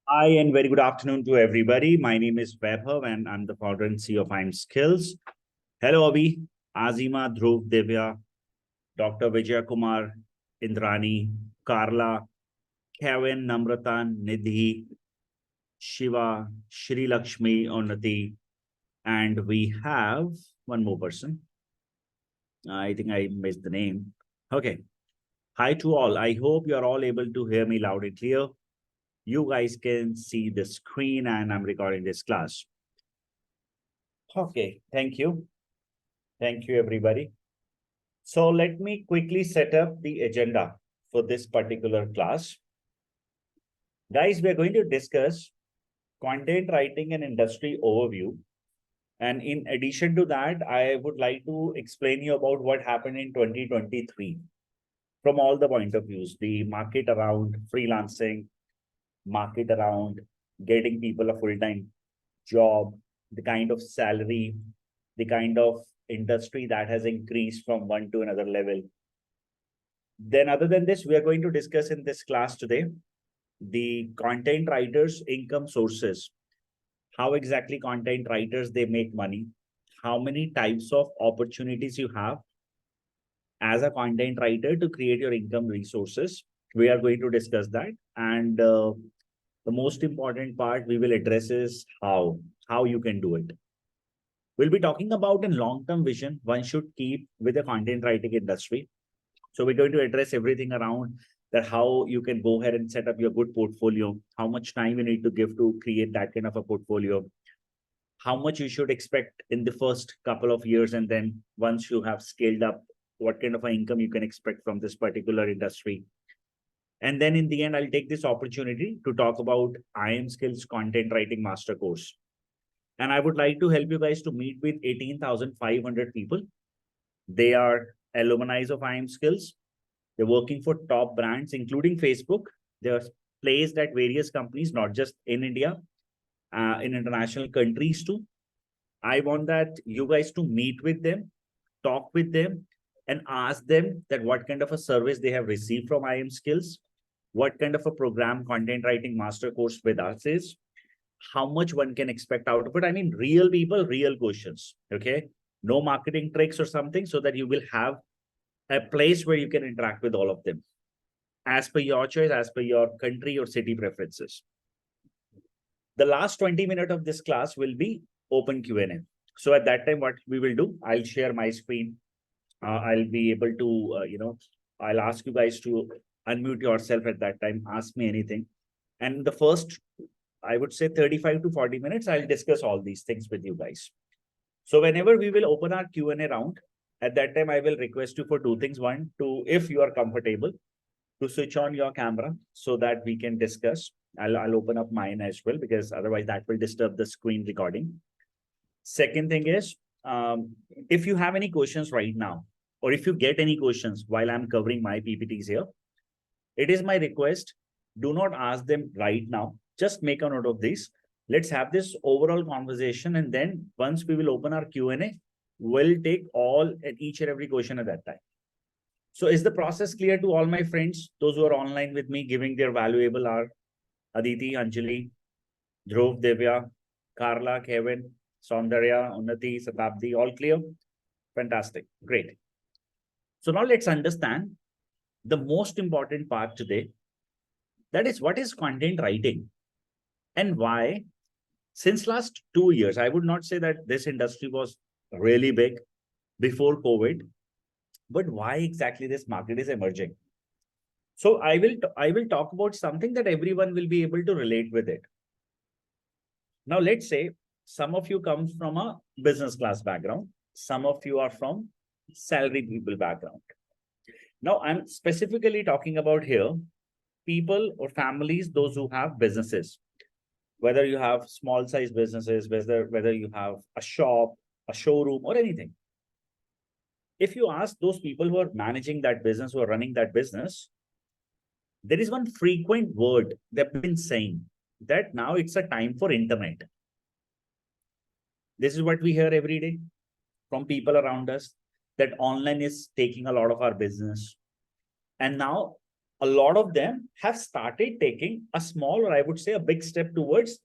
Hi, and very good afternoon to everybody. My name is Vaibhav, and I'm the founder and CEO of I'm Skills. Hello, Abhi, Azima, Dhruv, Divya, Dr. Vijay Kumar, Indrani, Carla, Kevin, Namratan, Nidhi, Shiva, Shri Lakshmi, Unnati, and we have one more person. I think I missed the name. Okay. Hi to all. I hope you're all able to hear me loud and clear. You guys can see the screen, and I'm recording this class. Okay, thank you. Thank you, everybody. So let me quickly set up the agenda for this particular class. Guys, we are going to discuss content writing and industry overview. And in addition to that, I would like to explain you about what happened in 2023 from all the point of views, the market around freelancing, market around getting people a full-time job, the kind of salary, the kind of industry that has increased from one to another level. Then other than this, we are going to discuss in this class today the content writers' income sources, how exactly content writers they make money, how many types of opportunities you have as a content writer to create your income resources. We are going to discuss that. And the most important part we will address is how you can do it. We'll be talking about a long-term vision one should keep with the content writing industry. So we're going to address everything around that, how you can go ahead and set up your good portfolio, how much time you need to give to create that kind of a portfolio, how much you should expect in the first couple of years, and then once you have scaled up, what kind of an income you can expect from this particular industry. And then in the end, I'll take this opportunity to talk about IM Skills Content Writing Master Course. And I would like to help you guys to meet with 18,500 people. They are alumni of IM Skills. They're working for top brands, including Facebook. They're placed at various companies, not just in India, in international countries too. I want that you guys to meet with them, talk with them, and ask them that what kind of a service they have received from IM Skills, what kind of a program content writing master course with us is, how much one can expect out of it. I mean, real people, real questions. Okay. No marketing tricks or something, so that you will have a place where you can interact with all of them as per your choice, as per your country or city preferences. The last 20 minutes of this class will be open Q&A. So at that time, what we will do, I'll share my screen. I'll be able to, I'll ask you guys to unmute yourself at that time, ask me anything. And the first, I would say 35 to 40 minutes, I'll discuss all these things with you guys. So whenever we will open our Q&A round, at that time, I will request you for two things. One, to, if you are comfortable, to switch on your camera so that we can discuss. I'll open up mine as well, because otherwise that will disturb the screen recording. Second thing is, if you have any questions right now, or if you get any questions while I'm covering my PPTs here, it is my request, do not ask them right now. Just make a note of this. Let's have this overall conversation, and then once we will open our Q&A, we'll take all and each and every question at that time. So is the process clear to all my friends, those who are online with me, giving their valuable hour? Aditi, Anjali, Dhruv, Divya, Carla, Kevin, Saundarya, Unnati, Satabdi, all clear? Fantastic. Great. So now let's understand the most important part today. That is, what is content writing and why? Since last 2 years, I would not say that this industry was really big before COVID, but why exactly this market is emerging? So I will talk about something that everyone will be able to relate with it. Now, let's say some of you come from a business class background. Some of you are from salary people background. Now, I'm specifically talking about here people or families, those who have businesses, whether you have small size businesses, whether you have a shop, a showroom, or anything. If you ask those people who are managing that business, who are running that business, there is one frequent word they've been saying, that now it's a time for internet. This is what we hear every day from people around us, that online is taking a lot of our business. And now a lot of them have started taking a small, or I would say a big step towards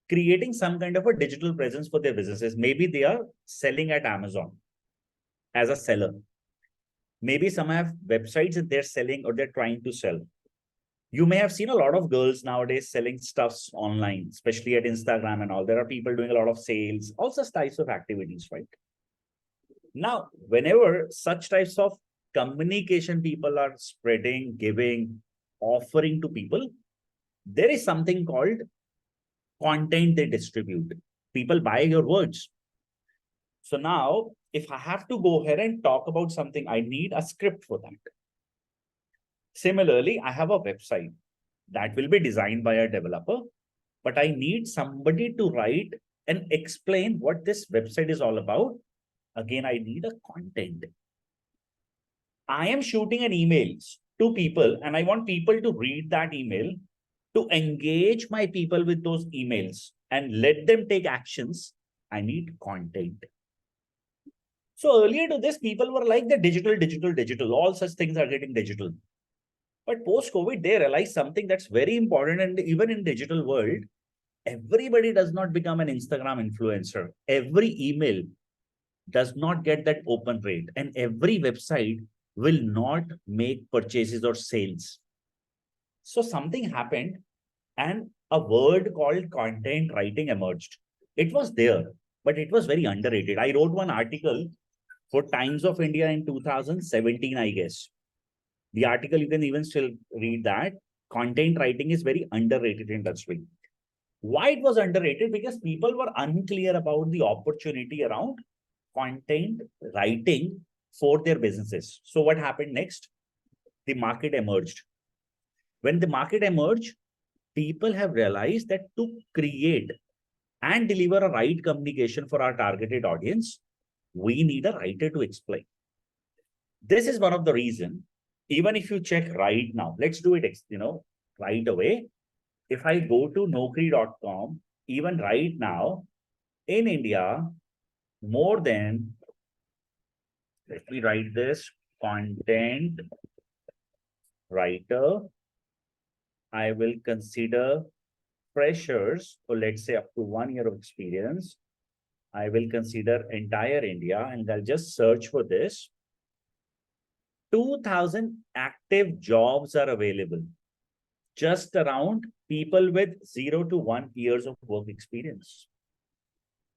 creating some kind of a digital presence for their businesses. Maybe they are selling at Amazon as a seller. Maybe some have websites that they're selling or they're trying to sell. You may have seen a lot of girls nowadays selling stuffs online, especially at Instagram and all. There are people doing a lot of sales, all such types of activities, right? Now, whenever such types of communication people are spreading, giving, offering to people, there is something called content they distribute. People buy your words. So now, if I have to go ahead and talk about something, I need a script for that. Similarly, I have a website that will be designed by a developer, but I need somebody to write and explain what this website is all about. Again, I need a content. I am shooting an email to people and I want people to read that email, to engage my people with those emails and let them take actions. I need content. So earlier to this, people were like the digital. All such things are getting digital. But post-COVID, they realized something that's very important. And even in digital world, everybody does not become an Instagram influencer. Every email does not get that open rate. And every website will not make purchases or sales. So something happened and a word called content writing emerged. It was there, but it was very underrated. I wrote one article for Times of India in 2017, I guess. The article, you can even still read that. Content writing is very underrated industry. Why it was underrated? Because people were unclear about the opportunity around content writing for their businesses. So what happened next? The market emerged. When the market emerged, people have realized that to create and deliver a right communication for our targeted audience, we need a writer to explain. This is one of the reasons. Even if you check right now, let's do it, right away. If I go to Naukri.com, even right now in India, more than, let me write this, content writer, I will consider freshers, or let's say up to 1 year of experience. I will consider entire India and I'll just search for this. 2,000 active jobs are available, just around people with 0 to 1 years of work experience,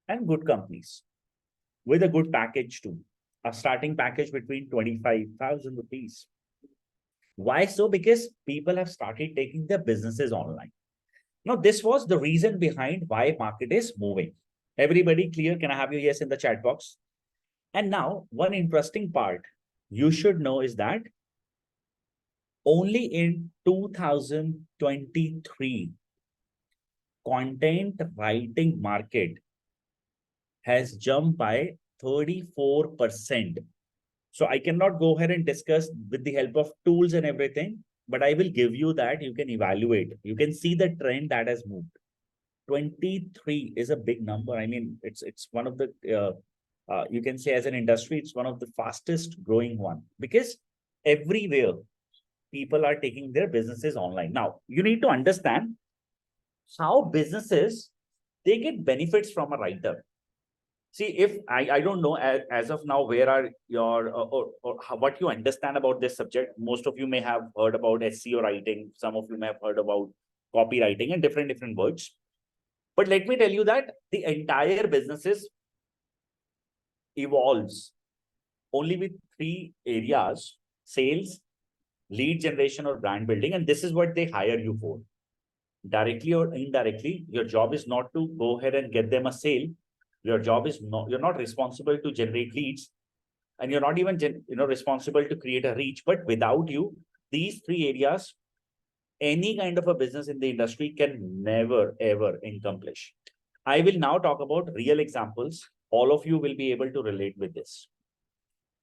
and good companies with a good package too. A starting package between 25,000 rupees. Why so? Because people have started taking their businesses online. Now, this was the reason behind why market is moving. Everybody clear? Can I have your yes in the chat box? And now, one interesting part you should know is that only in 2023, content writing market has jumped by 34%. So I cannot go ahead and discuss with the help of tools and everything, but I will give you that you can evaluate. You can see the trend that has moved. 23 is a big number. I mean, it's one of the, you can say as an industry, it's one of the fastest growing one, because everywhere people are taking their businesses online. Now, you need to understand how businesses, they get benefits from a writer. See, if I don't know as of now, where are your, or what you understand about this subject. Most of you may have heard about SEO writing. Some of you may have heard about copywriting and different words. But let me tell you that the entire businesses evolves only with 3 areas: sales, lead generation, or brand building. And this is what they hire you for. Directly or indirectly, your job is not to go ahead and get them a sale. Your job is not, you're not responsible to generate leads, and you're not even responsible to create a reach. But without you, these 3 areas, any kind of a business in the industry can never ever accomplish. I will now talk about real examples. All of you will be able to relate with this.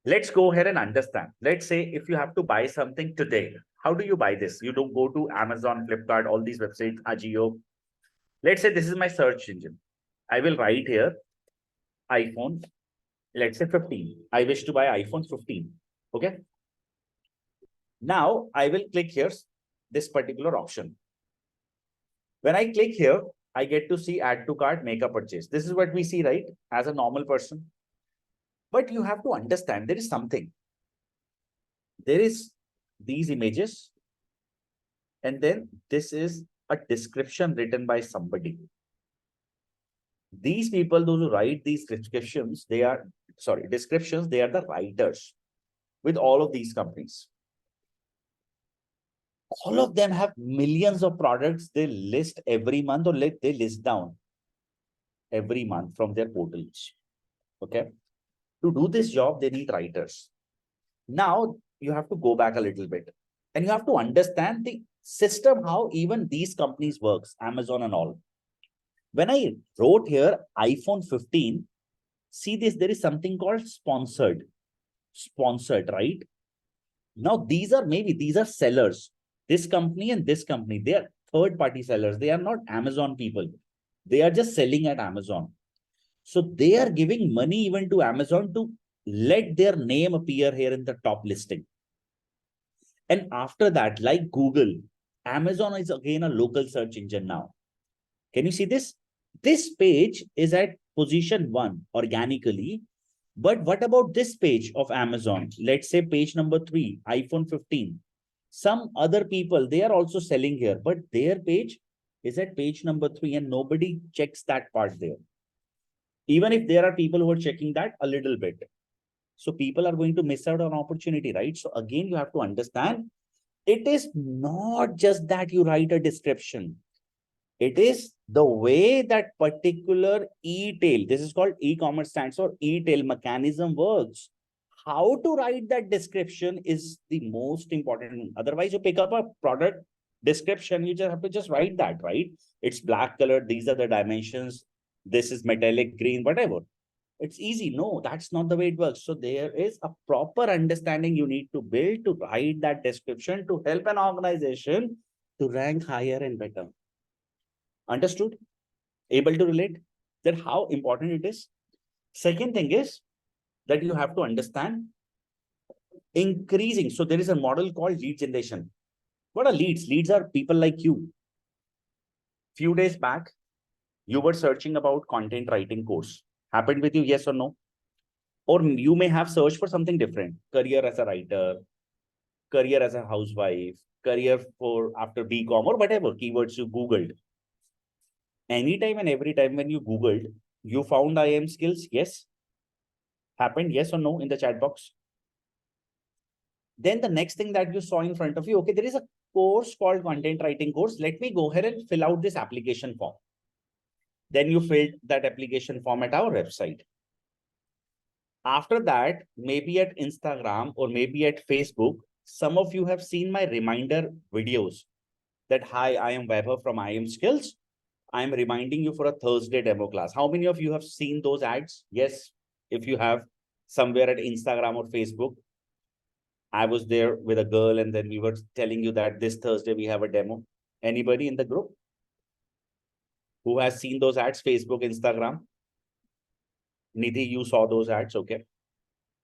Let's go ahead and understand. Let's say if you have to buy something today, how do you buy this? You don't go to Amazon, Flipkart, all these websites, Ajio. Let's say this is my search engine. I will write here iPhone, let's say 15. I wish to buy iPhone 15. Okay. Now I will click here, this particular option. When I click here, I get to see add to cart, make a purchase. This is what we see, right? As a normal person. But you have to understand there is something. There is these images, and then this is a description written by somebody. These people, those who write these descriptions, they are the writers with all of these companies. All of them have millions of products they list every month, or they list down every month from their portals. Okay. To do this job, they need writers. Now you have to go back a little bit and you have to understand the system, how even these companies works, Amazon and all. When I wrote here iPhone 15, see this, there is something called sponsored, right? Now these are sellers. This company and this company, they are third party sellers. They are not Amazon people. They are just selling at Amazon. So they are giving money even to Amazon to let their name appear here in the top listing. And after that, like Google, Amazon is again a local search engine now. Can you see this? This page is at position 1 organically. But what about this page of Amazon? Let's say page number 3, iPhone 15. Some other people, they are also selling here, but their page is at page number 3 and nobody checks that part there. Even if there are people who are checking that a little bit. So people are going to miss out on opportunity, right? So again, you have to understand, it is not just that you write a description. It is the way that particular e-tail, this is called e-commerce stands for e-tail mechanism works. How to write that description is the most important. Otherwise, you pick up a product description, you just have to just write that, right? It's black colored, these are the dimensions, this is metallic green, whatever. It's easy. No, that's not the way it works. So there is a proper understanding you need to build to write that description to help an organization to rank higher and better. Understood? Able to relate that how important it is? Second thing is that you have to understand increasing. So there is a model called lead generation. What are leads? Leads are people like you. Few days back, you were searching about content writing course. Happened with you, yes or no? Or you may have searched for something different, career as a writer, career as a housewife, career for after BCom, or whatever keywords you Googled. Anytime and every time when you Googled, you found IM skills, yes? Happened, yes or no, in the chat box? Then the next thing that you saw in front of you, okay, there is a course called content writing course. Let me go ahead and fill out this application form. Then you filled that application form at our website. After that, maybe at Instagram or maybe at Facebook, some of you have seen my reminder videos that, hi, I am Vaibhav from IM Skills. I am reminding you for a Thursday demo class. How many of you have seen those ads? Yes, if you have somewhere at Instagram or Facebook. I was there with a girl and then we were telling you that this Thursday we have a demo. Anybody in the group who has seen those ads, Facebook, Instagram? Nidhi, you saw those ads, okay.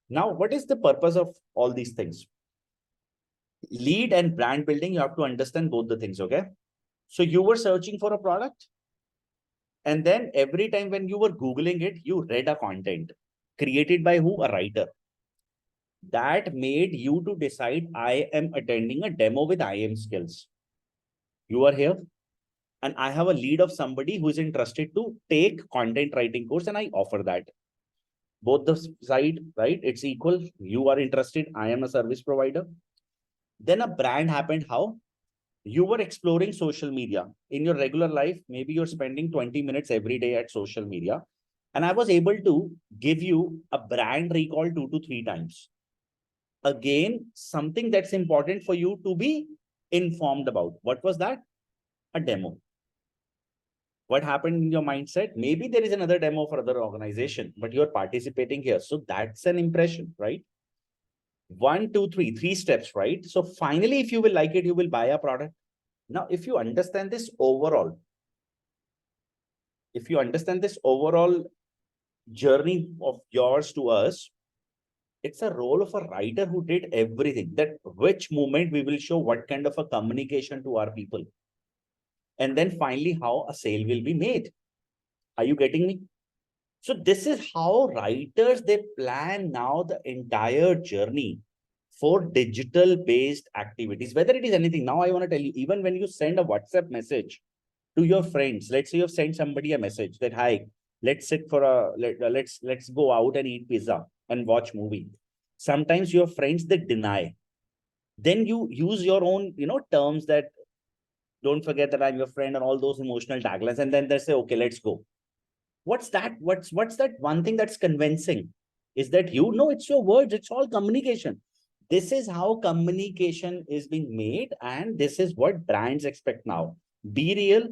Now, what is the purpose of all these things? Lead and brand building, you have to understand both the things, okay? So you were searching for a product, and then every time when you were Googling it, you read a content created by who? A writer. That made you to decide, I am attending a demo with IM Skills. You are here, and I have a lead of somebody who is interested to take content writing course, and I offer that. Both the side, right? It's equal. You are interested. I am a service provider. Then a brand happened. How? You were exploring social media in your regular life. Maybe you're spending 20 minutes every day at social media. And I was able to give you a brand recall 2 to 3 times. Again, something that's important for you to be informed about. What was that? A demo. What happened in your mindset? Maybe there is another demo for other organization, but you're participating here. So that's an impression, right? 1, 2, 3, 3 steps, right? So finally, if you will like it, you will buy a product. Now, if you understand this overall journey of yours to us, It's a role of a writer who did everything. That which moment we will show what kind of a communication to our people. And then finally, how a sale will be made. Are you getting me? So this is how writers, they plan now the entire journey for digital based activities, whether it is anything. Now I want to tell you, even when you send a WhatsApp message to your friends, let's say you've sent somebody a message that, hi, let's sit for let's go out and eat pizza and watch movie. Sometimes your friends, they deny. Then you use your own, terms that don't forget that I'm your friend and all those emotional taglines. And then they say, okay, let's go. What's that? What's that one thing that's convincing? Is that it's your words, it's all communication. This is how communication is being made, and this is what brands expect now. Be real,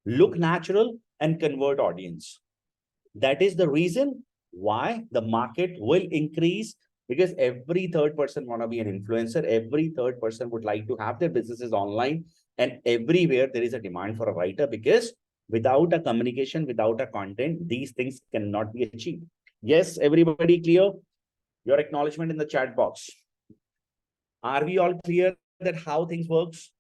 look natural, and convert audience. That is the reason why the market will increase, because every third person want to be an influencer. Every third person would like to have their businesses online, and everywhere there is a demand for a writer, because without a communication, without a content, these things cannot be achieved. Yes, everybody clear? Your acknowledgement in the chat box. Are we all clear that how things works?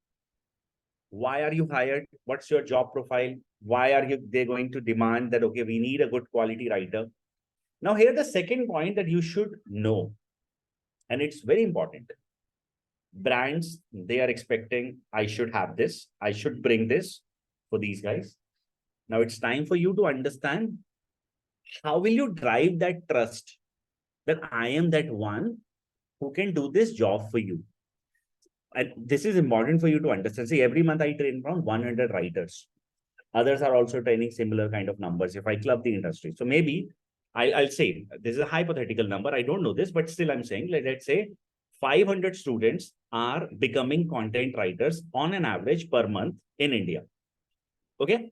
Why are you hired? What's your job profile? Why are they going to demand that, okay, we need a good quality writer? Now here the second point that you should know, and it's very important. Brands, they are expecting, I should have this, I should bring this for these guys. Now it's time for you to understand, how will you drive that trust that I am that one who can do this job for you? And this is important for you to understand. See, every month I train around 100 writers. Others are also training similar kind of numbers if I club the industry. So maybe I'll say, this is a hypothetical number. I don't know this, but still I'm saying, let's say 500 students are becoming content writers on an average per month in India. Okay.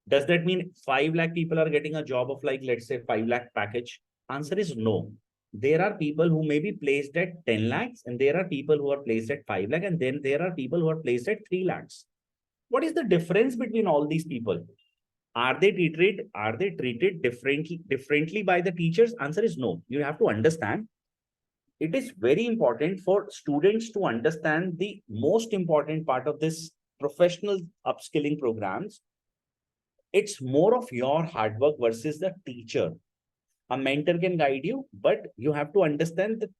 Does that mean 5 lakh people are getting a job of, like, let's say 5 lakh package? Answer is no. There are people who may be placed at 10 lakhs, and there are people who are placed at 5 lakh, and then there are people who are placed at 3 lakhs. What is the difference between all these people? Are they treated differently by the teachers? Answer is no. You have to understand. It is very important for students to understand the most important part of this professional upskilling programs. It's more of your hard work versus the teacher. A mentor can guide you, but you have to understand the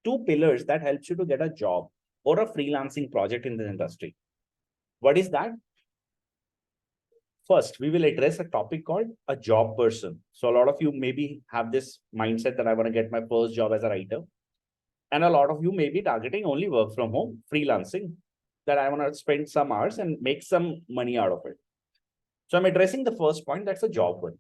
2 pillars that helps you to get a job or a freelancing project in the industry. What is that? First, we will address a topic called a job person. So a lot of you maybe have this mindset that I want to get my first job as a writer. And a lot of you may be targeting only work from home, freelancing, that I want to spend some hours and make some money out of it. So I'm addressing the first point, that's a job one.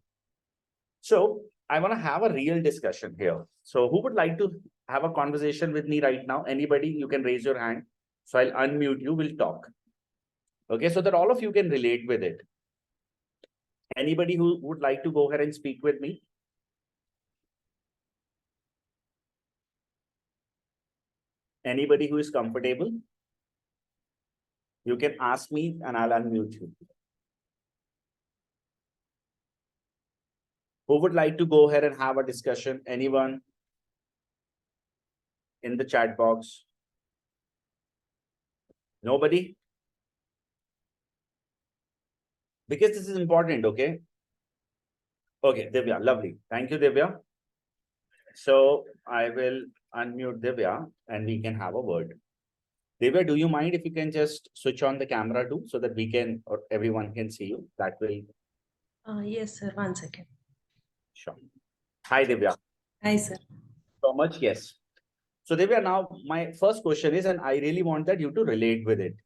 So I want to have a real discussion here. So who would like to have a conversation with me right now? Anybody, you can raise your hand. So I'll unmute you, we'll talk. Okay, so that all of you can relate with it. Anybody who would like to go ahead and speak with me? Anybody who is comfortable? You can ask me and I'll unmute you. Who would like to go ahead and have a discussion? Anyone? In the chat box? Nobody? Because this is important, okay? Okay, Divya, lovely. Thank you, Divya. So I will unmute Divya and we can have a word. Divya, do you mind if you can just switch on the camera too, so that we can, or everyone can see you? That will. Yes, sir. 1 second. Sure. Hi, Divya. Hi, sir. So much, yes. So Divya, now my first question is, and I really want that you to relate with it.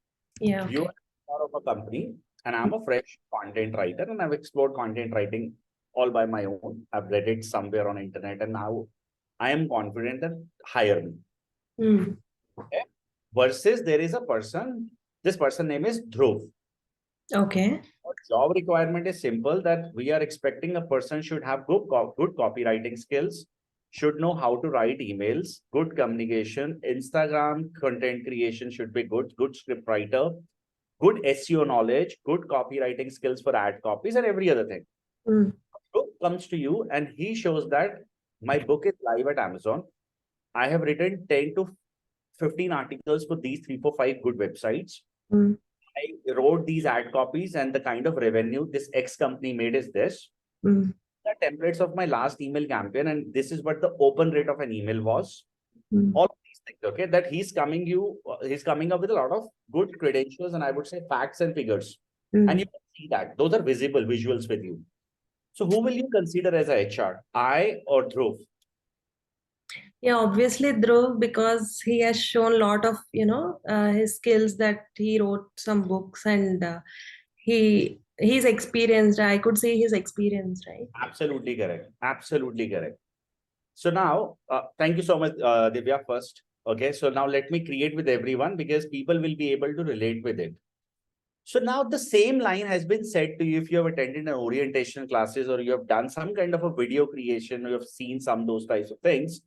Yeah. Okay. You are part of a company, and I'm a fresh content writer, and I've explored content writing all by my own. I've read it somewhere on internet, and now I am confident that hire me. Okay. Versus there is a person, this person name is Dhruv. Okay. Job requirement is simple, that we are expecting a person should have good copywriting skills, should know how to write emails, good communication, Instagram content creation should be good script writer, good SEO knowledge, good copywriting skills for ad copies and every other thing. Book comes to you and he shows that my book is live at Amazon. I have written 10 to 15 articles for these 3, 4, 5 good websites. Mm. I wrote these ad copies, and the kind of revenue this X company made is this. Mm. The templates of my last email campaign, and this is what the open rate of an email was. Mm. All of these things, okay, that he's coming up with a lot of good credentials, and I would say facts and figures. Mm. And you can see that those are visible visuals with you. So who will you consider as a HR? I or Dhruv? Yeah, obviously Dhruv, because he has shown a lot of, his skills, that he wrote some books, and he's experienced. I could say he's experienced, right? Absolutely correct. Absolutely correct. So now, thank you so much, Divya, first. Okay, so now let me create with everyone because people will be able to relate with it. So now the same line has been said to you if you have attended an orientation classes or you have done some kind of a video creation or you have seen some those types of things.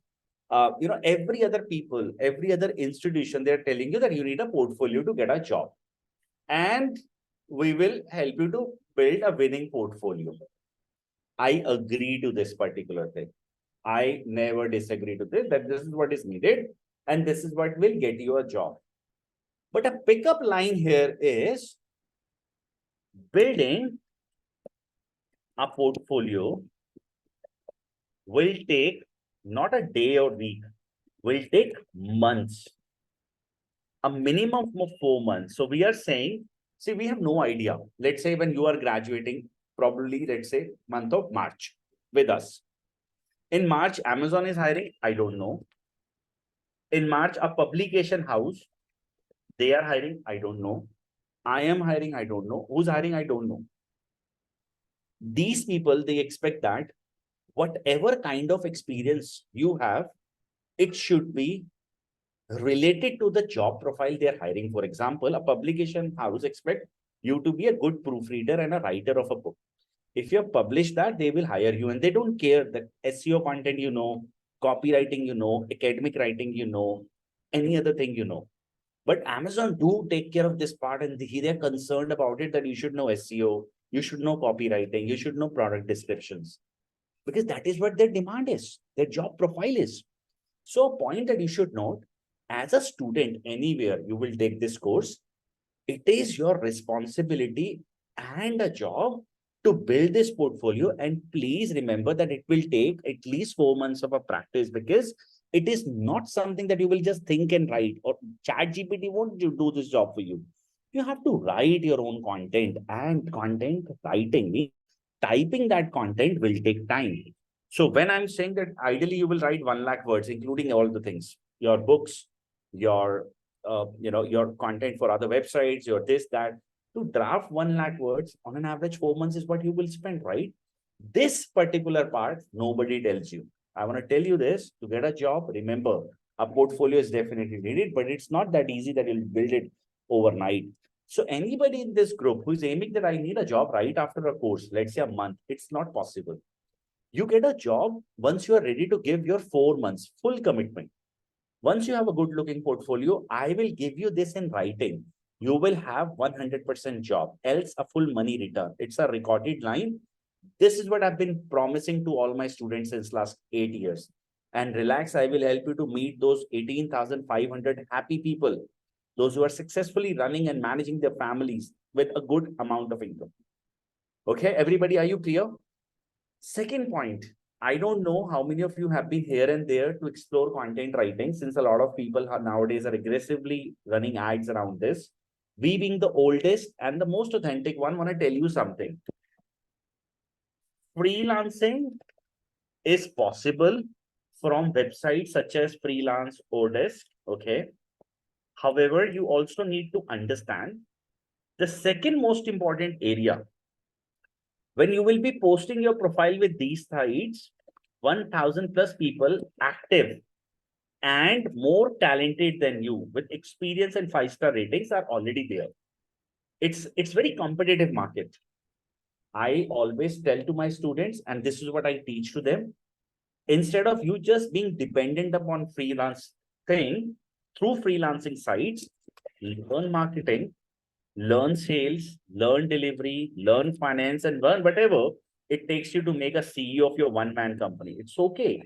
Every other people, every other institution, they're telling you that you need a portfolio to get a job. And we will help you to build a winning portfolio. I agree to this particular thing. I never disagree to this, that this is what is needed and this is what will get you a job. But a pickup line here is building a portfolio will take not a day or week, will take months, a minimum of 4 months. So we are saying, see, we have no idea. Let's say when you are graduating, probably let's say month of March with us. In March, Amazon is hiring, I don't know. In March, a publication house, they are hiring, I don't know. I am hiring, I don't know. Who's hiring, I don't know. These people, they expect that whatever kind of experience you have, it should be related to the job profile they're hiring. For example, a publication house expect you to be a good proofreader and a writer of a book. If you have published that, they will hire you and they don't care that SEO content, copywriting, academic writing, any other thing. But Amazon do take care of this part and they're concerned about it that you should know SEO, you should know copywriting, you should know product descriptions because that is what their demand is, their job profile is. So a point that you should note, as a student anywhere you will take this course, it is your responsibility and a job to build this portfolio. And please remember that it will take at least 4 months of a practice because it is not something that you will just think and write or ChatGPT won't do this job for you. You have to write your own content and content writing means typing that content will take time. So when I'm saying that ideally you will write 1 lakh words, including all the things, your books, your your content for other websites, your this, that, to draft 1 lakh words on an average 4 months is what you will spend, right? This particular part, nobody tells you. I want to tell you this, to get a job, remember, a portfolio is definitely needed, but it's not that easy that you'll build it overnight. So anybody in this group who is aiming that I need a job right after a course, let's say a month, it's not possible. You get a job once you are ready to give your 4 months full commitment. Once you have a good looking portfolio, I will give you this in writing. You will have 100% job, else a full money return. It's a recorded line. This is what I've been promising to all my students since last 8 years. And relax, I will help you to meet those 18,500 happy people, those who are successfully running and managing their families with a good amount of income. Okay, everybody, are you clear? Second point, I don't know how many of you have been here and there to explore content writing, since a lot of people nowadays are aggressively running ads around this. We being the oldest and the most authentic one, want to tell you something. Freelancing is possible from websites such as Freelance Odesk, okay? However, you also need to understand the second most important area. When you will be posting your profile with these sites, 1,000 plus people active and more talented than you with experience and 5-star ratings are already there. It's very competitive market. I always tell to my students, and this is what I teach to them, instead of you just being dependent upon freelance thing, through freelancing sites, learn marketing, learn sales, learn delivery, learn finance, and learn whatever it takes you to make a CEO of your one-man company. It's okay.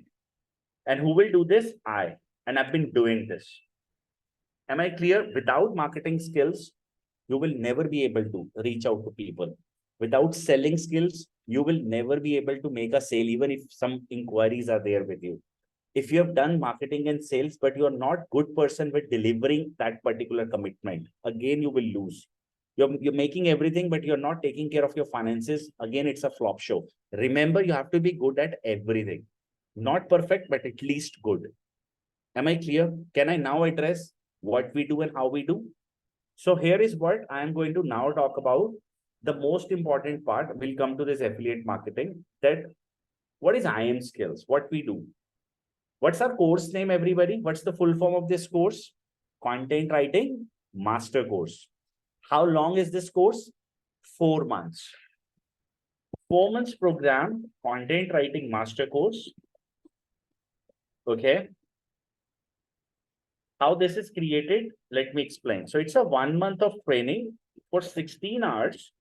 And who will do this? I. and I've been doing this. Am I clear? Without marketing skills, you will never be able to reach out to people. Without selling skills, you will never be able to make a sale, even if some inquiries are there with you. If you have done marketing and sales, but you are not good person with delivering that particular commitment, again, you will lose. You're making everything, but you're not taking care of your finances. Again, it's a flop show. Remember, you have to be good at everything. Not perfect, but at least good. Am I clear? Can I now address what we do and how we do? So here is what I am going to now talk about. The most important part will come to this affiliate marketing, that what is IM skills, what we do. What's our course name, everybody? What's the full form of this course? Content Writing Master Course. How long is this course? 4 months. 4 months program, Content Writing Master Course. Okay. How this is created, let me explain. So it's a 1 month of training for 16 hours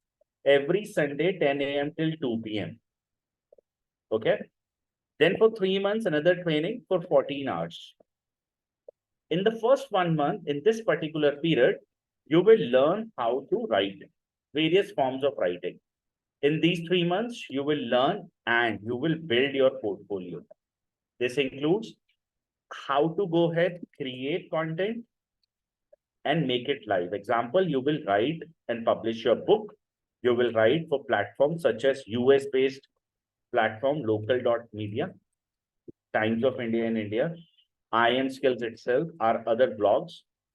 every Sunday, 10 a.m. till 2 p.m. Okay. Then for 3 months, another training for 14 hours. In the first 1 month, in this particular period, you will learn how to write various forms of writing. In these 3 months, you will learn and you will build your portfolio. This includes how to go ahead, create content and make it live. Example, you will write and publish your book. You will write for platforms such as US-based platform, local.media, Times of India in India, IM Skills itself, our other blogs.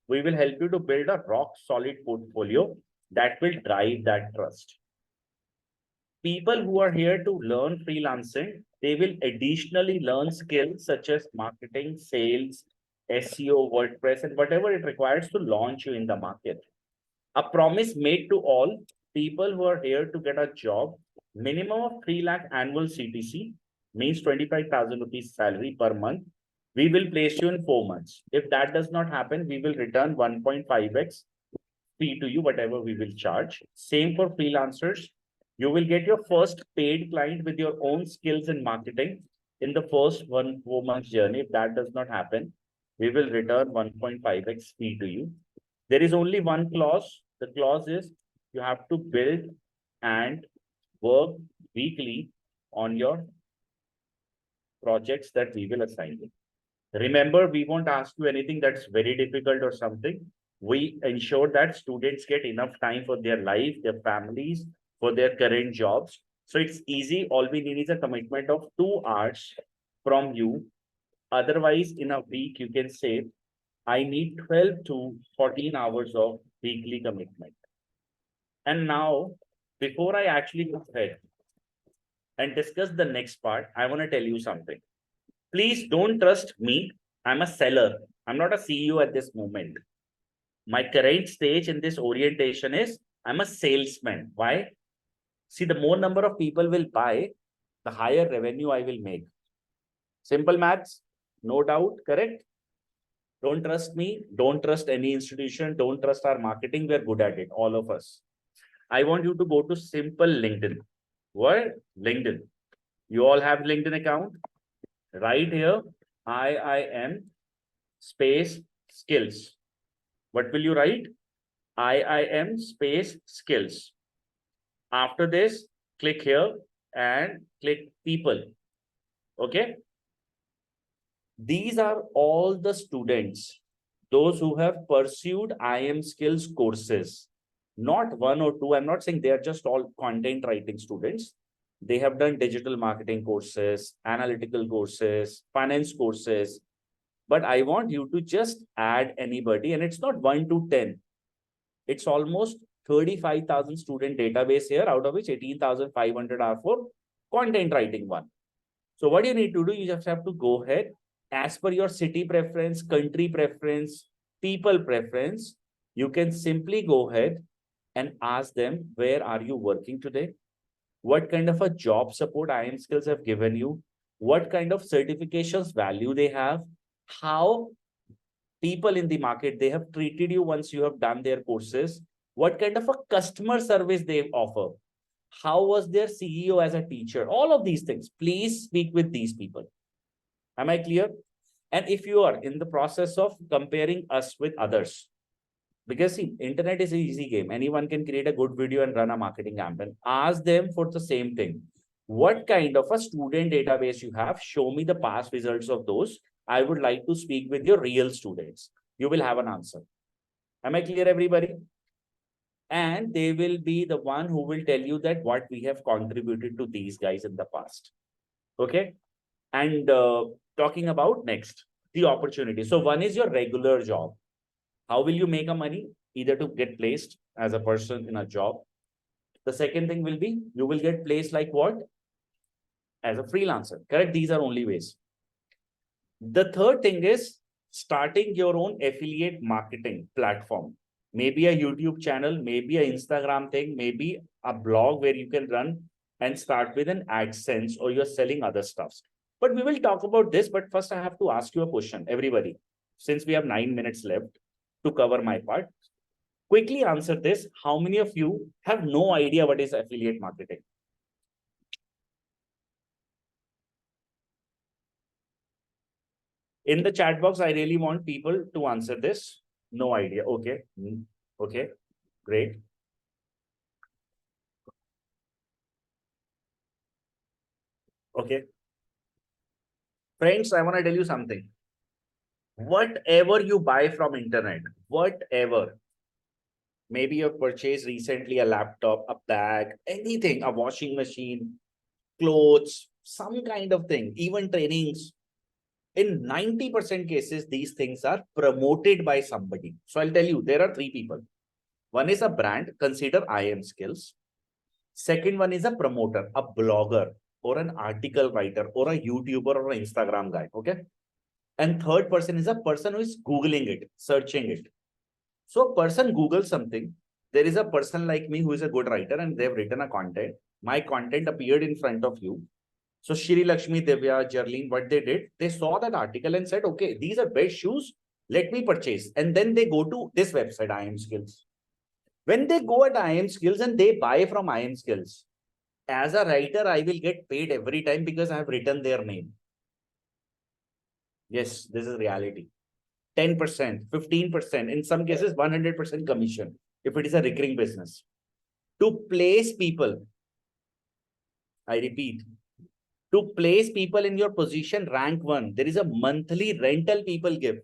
We will help you to build a rock solid portfolio that will drive that trust. People who are here to learn freelancing, they will additionally learn skills such as marketing, sales, SEO, WordPress, and whatever it requires to launch you in the market. A promise made to all people who are here to get a job, minimum of 3 lakh annual CTC, means 25,000 rupees salary per month. We will place you in 4 months. If that does not happen, we will return 1.5x fee to you, whatever we will charge. Same for freelancers. You will get your first paid client with your own skills in marketing in the first 4 months journey. If that does not happen, we will return 1.5x fee to you. There is only one clause. The clause is you have to build and work weekly on your projects that we will assign you. Remember, we won't ask you anything that's very difficult or something. We ensure that students get enough time for their life, their families, for their current jobs. So it's easy. All we need is a commitment of 2 hours from you. Otherwise, in a week, you can say, I need 12 to 14 hours of weekly commitment. And now, before I actually go ahead and discuss the next part, I want to tell you something. Please don't trust me. I'm a seller. I'm not a CEO at this moment. My current stage in this orientation is I'm a salesman. Why? See, the more number of people will buy, the higher revenue I will make. Simple maths, no doubt, correct? Don't trust me. Don't trust any institution. Don't trust our marketing. We're good at it, all of us. I want you to go to simple LinkedIn. What? LinkedIn. You all have LinkedIn account? Right here, IIM space skills. What will you write? IIM space skills. After this, click here and click people. Okay. These are all the students, those who have pursued IM skills courses, not one or two. I'm not saying they are just all content writing students. They have done digital marketing courses, analytical courses, finance courses. But I want you to just add anybody, and it's not 1 to 10. It's almost 35,000 student database here, out of which 18,500 are for content writing one. So what you need to do, you just have to go ahead as per your city preference, country preference, people preference. You can simply go ahead and ask them, where are you working today? What kind of a job support IM skills have given you? What kind of certifications value they have? How people in the market, they have treated you once you have done their courses? What kind of a customer service they offer? How was their CEO as a teacher? All of these things. Please speak with these people. Am I clear? And if you are in the process of comparing us with others, because see, internet is an easy game. Anyone can create a good video and run a marketing campaign. Ask them for the same thing. What kind of a student database you have? Show me the past results of those. I would like to speak with your real students. You will have an answer. Am I clear, everybody? And they will be the one who will tell you that what we have contributed to these guys in the past. Okay. And talking about next, the opportunity. So one is your regular job. How will you make a money? Either to get placed as a person in a job. The second thing will be you will get placed like what? As a freelancer. Correct? These are only ways. The third thing is starting your own affiliate marketing platform. Maybe a YouTube channel, maybe an Instagram thing, maybe a blog where you can run and start with an AdSense or you're selling other stuffs. But we will talk about this. But first, I have to ask you a question, everybody. Since we have 9 minutes left to cover my part, quickly answer this. How many of you have no idea what is affiliate marketing? In the chat box, I really want people to answer this. No idea. Okay. Okay. Great. Okay. Friends, I want to tell you something. Whatever you buy from internet, whatever, maybe you've purchased recently a laptop, a bag, anything, a washing machine, clothes, some kind of thing, even trainings. In 90% cases, these things are promoted by somebody. So I'll tell you, there are three people. One is a brand, consider iimskills. Second one is a promoter, a blogger, or an article writer, or a YouTuber, or an Instagram guy. Okay. And third person is a person who is Googling it, searching it. So a person Googles something. There is a person like me who is a good writer and they've written a content. My content appeared in front of you. So Shri Lakshmi, Divya, Jarleen, what they did, they saw that article and said, okay, these are best shoes. Let me purchase. And then they go to this website, iimskills. When they go at iimskills and they buy from iimskills, as a writer, I will get paid every time because I have written their name. Yes, this is reality. 10%, 15%, in some cases, 100% commission if it is a recurring business. To place people, I repeat, to place people in your position, rank one, there is a monthly rental people give.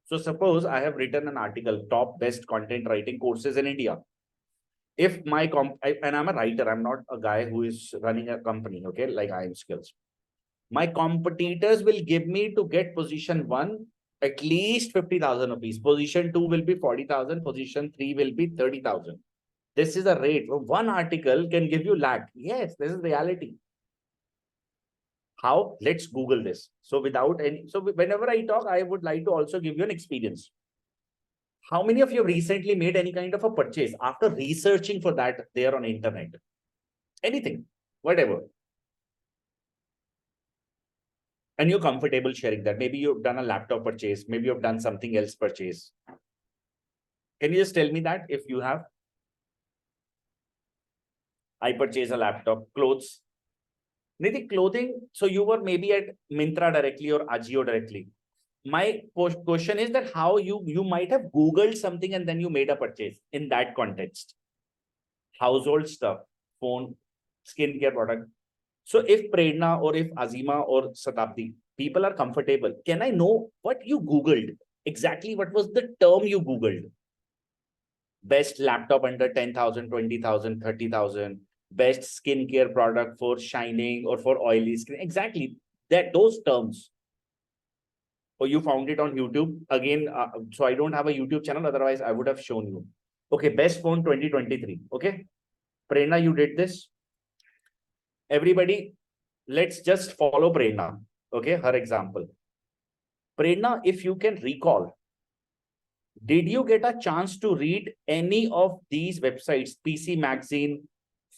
So suppose I have written an article, top best content writing courses in India. If my and I'm a writer, I'm not a guy who is running a company, okay, like iimskills. My competitors will give me to get position one at least 50,000 rupees. Position two will be 40,000. Position three will be 30,000. This is a rate. One article can give you lakh. Yes, this is reality. How? Let's Google this. So without any, so whenever I talk, I would like to also give you an experience. How many of you recently made any kind of a purchase after researching for that there on internet? Anything, whatever. And you're comfortable sharing that. Maybe you've done a laptop purchase. Maybe you've done something else purchase. Can you just tell me that if you have? I purchase a laptop, clothes. Niti, clothing. So you were maybe at Myntra directly or Ajio directly. My question is that how you might have Googled something and then you made a purchase in that context. Household stuff, phone, skincare product. So if Prerna or if Azima or Satabdi, people are comfortable, can I know what you Googled? Exactly what was the term you Googled? Best laptop under 10,000, 20,000, 30,000. Best skincare product for shining or for oily skin. Exactly that those terms. Or you found it on YouTube again. So I don't have a YouTube channel. Otherwise, I would have shown you. Okay, best phone 2023. Okay, Prerna, you did this. Everybody, let's just follow Prerna. Okay, her example. Prerna, if you can recall, did you get a chance to read any of these websites? PC Magazine,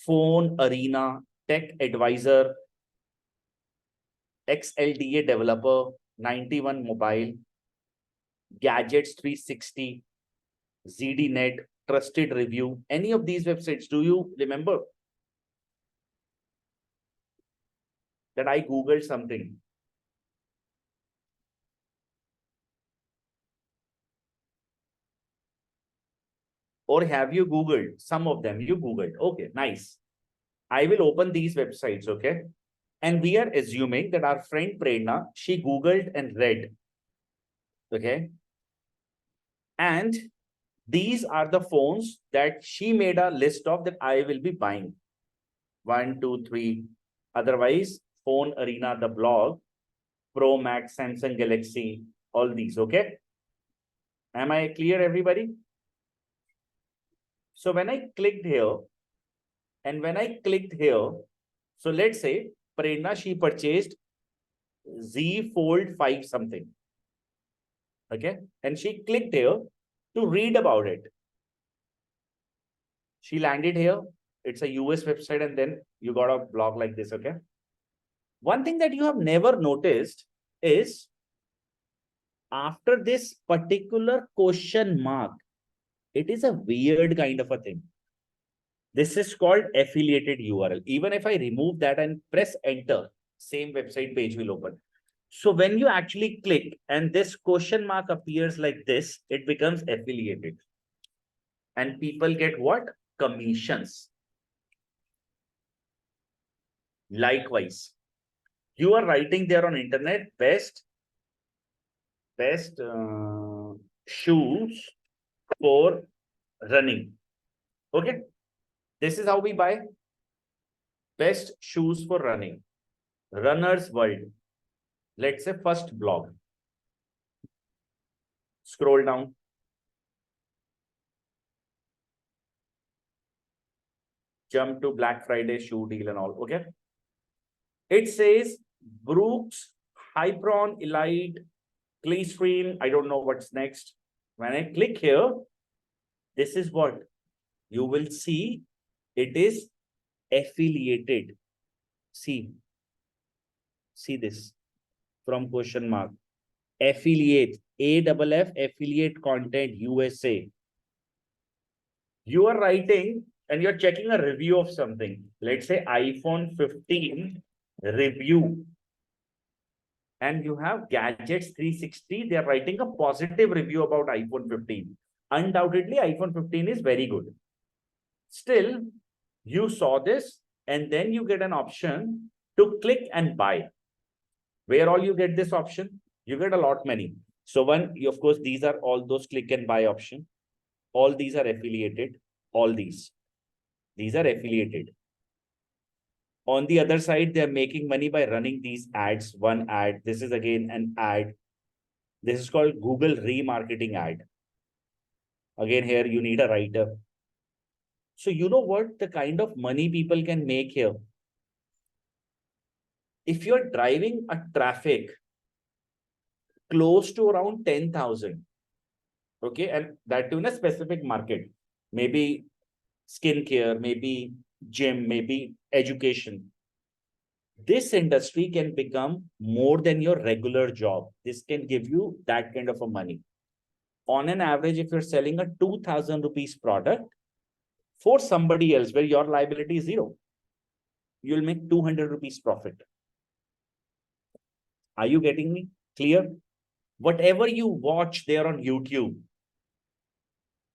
Phone Arena, Tech Advisor, XLDA Developer, 91 Mobile, Gadgets 360, ZDNet, Trusted Review. Any of these websites, do you remember that I Googled something? Or have you Googled? Some of them you Googled. Okay, nice. I will open these websites, okay? And we are assuming that our friend Prerna, she Googled and read, okay? And these are the phones that she made a list of that I will be buying. 1, 2, 3. Otherwise, Phone Arena, the blog, Pro Max, Samsung Galaxy, all these, okay? Am I clear, everybody? So when I clicked here, and when I clicked here, so let's say Prerna, she purchased Z Fold 5 something. Okay. And she clicked here to read about it. She landed here. It's a US website, and then you got a blog like this. Okay. One thing that you have never noticed is after this particular question mark, it is a weird kind of a thing. This is called affiliated URL. Even if I remove that and press enter, same website page will open. So when you actually click and this question mark appears like this, it becomes affiliated. And people get what? Commissions. Likewise, you are writing there on internet, best shoes for running. Okay. This is how we buy best shoes for running. Runner's World. Let's say first blog. Scroll down. Jump to Black Friday shoe deal and all. Okay. It says Brooks, Hypron, Elite, Glycerin. I don't know what's next. When I click here, this is what you will see. It is affiliated. See this from question mark. Affiliate, AFF, affiliate content, USA. You are writing and you're checking a review of something. Let's say iPhone 15 review. And you have Gadgets 360. They're writing a positive review about iPhone 15. Undoubtedly, iPhone 15 is very good. Still, you saw this and then you get an option to click and buy. Where all you get this option? You get a lot many. So one, of course, these are all those click and buy option. All these are affiliated. All these are affiliated. On the other side, they're making money by running these ads. One ad. This is again an ad. This is called Google remarketing ad. Again, here you need a writer. So you know what the kind of money people can make here? If you're driving a traffic close to around 10,000, okay, and that to in a specific market, maybe skincare, maybe gym, maybe education. This industry can become more than your regular job. This can give you that kind of a money. On an average, if you're selling a 2,000 rupees product for somebody else where your liability is 0, you'll make 200 rupees profit. Are you getting me? Clear? Whatever you watch there on YouTube,